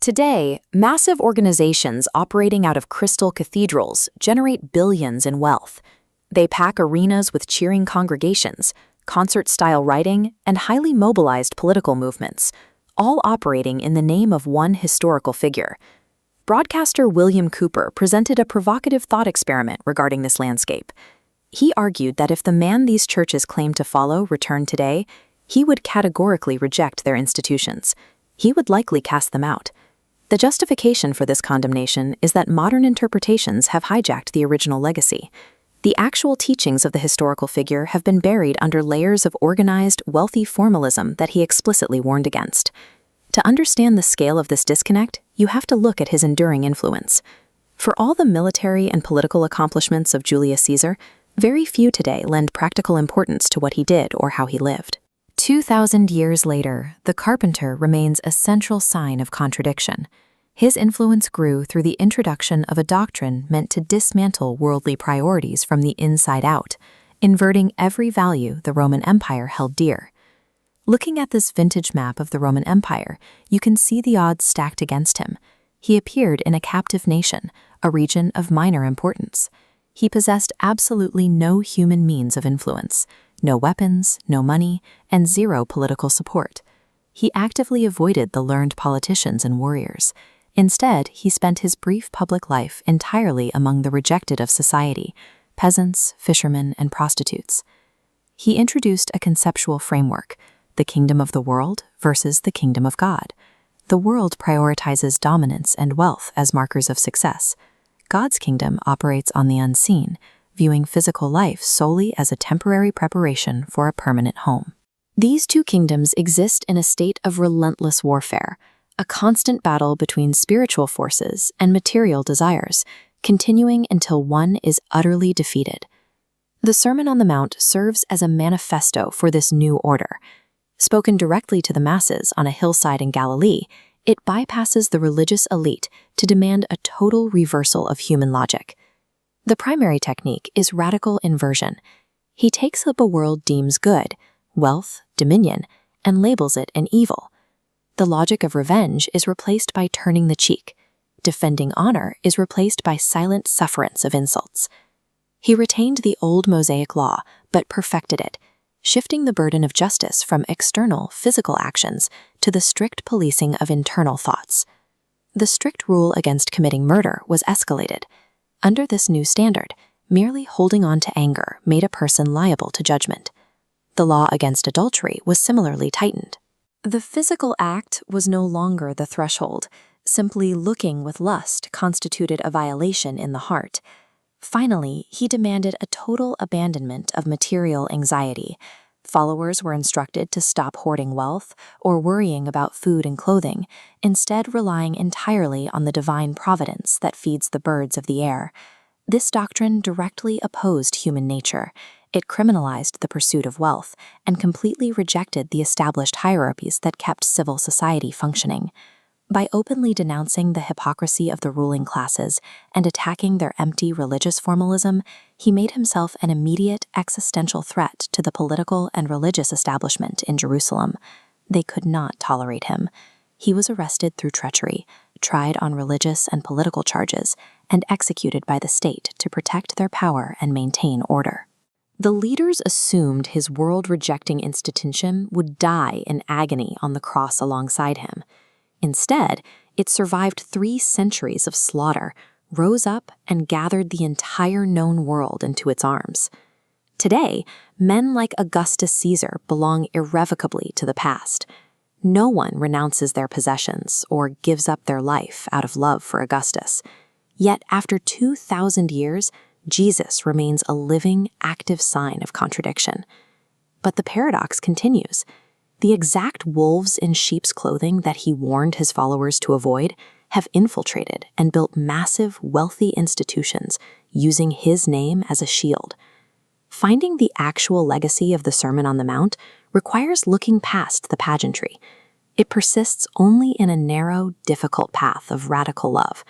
Today, massive organizations operating out of crystal cathedrals generate billions in wealth. They pack arenas with cheering congregations, concert-style writing, and highly mobilized political movements, all operating in the name of one historical figure. Broadcaster William Cooper presented a provocative thought experiment regarding this landscape. He argued that if the man these churches claim to follow returned today, he would categorically reject their institutions. He would likely cast them out. The justification for this condemnation is that modern interpretations have hijacked the original legacy. The actual teachings of the historical figure have been buried under layers of organized, wealthy formalism that he explicitly warned against. To understand the scale of this disconnect, you have to look at his enduring influence. For all the military and political accomplishments of Julius Caesar, very few today lend practical importance to what he did or how he lived. 2,000 years later, the carpenter remains a central sign of contradiction. His influence grew through the introduction of a doctrine meant to dismantle worldly priorities from the inside out, inverting every value the Roman Empire held dear. Looking at this vintage map of the Roman Empire, you can see the odds stacked against him. He appeared in a captive nation, a region of minor importance. He possessed absolutely no human means of influence, no weapons, no money, and zero political support. He actively avoided the learned politicians and warriors. Instead, he spent his brief public life entirely among the rejected of society, peasants, fishermen, and prostitutes. He introduced a conceptual framework, the kingdom of the world versus the kingdom of God. The world prioritizes dominance and wealth as markers of success. God's kingdom operates on the unseen, viewing physical life solely as a temporary preparation for a permanent home. These two kingdoms exist in a state of relentless warfare, a constant battle between spiritual forces and material desires, continuing until one is utterly defeated. The Sermon on the Mount serves as a manifesto for this new order. Spoken directly to the masses on a hillside in Galilee, it bypasses the religious elite to demand a total reversal of human logic. The primary technique is radical inversion. He takes up a world deems good, wealth, dominion, and labels it an evil. The logic of revenge is replaced by turning the cheek. Defending honor is replaced by silent sufferance of insults. He retained the old Mosaic law, but perfected it, shifting the burden of justice from external, physical actions to the strict policing of internal thoughts. The strict rule against committing murder was escalated. Under this new standard, merely holding on to anger made a person liable to judgment. The law against adultery was similarly tightened. The physical act was no longer the threshold. Simply looking with lust constituted a violation in the heart. Finally, he demanded a total abandonment of material anxiety. Followers were instructed to stop hoarding wealth or worrying about food and clothing, instead relying entirely on the divine providence that feeds the birds of the air. This doctrine directly opposed human nature. It criminalized the pursuit of wealth and completely rejected the established hierarchies that kept civil society functioning. By openly denouncing the hypocrisy of the ruling classes and attacking their empty religious formalism, he made himself an immediate existential threat to the political and religious establishment in Jerusalem. They could not tolerate him. He was arrested through treachery, tried on religious and political charges, and executed by the state to protect their power and maintain order. The leaders assumed his world-rejecting institution would die in agony on the cross alongside him. Instead, it survived 3 centuries of slaughter, rose up, and gathered the entire known world into its arms. Today, men like Augustus Caesar belong irrevocably to the past. No one renounces their possessions or gives up their life out of love for Augustus. Yet after 2,000 years, Jesus remains a living, active sign of contradiction. But the paradox continues. The exact wolves in sheep's clothing that he warned his followers to avoid have infiltrated and built massive, wealthy institutions using his name as a shield. Finding the actual legacy of the Sermon on the Mount requires looking past the pageantry. It persists only in a narrow, difficult path of radical love,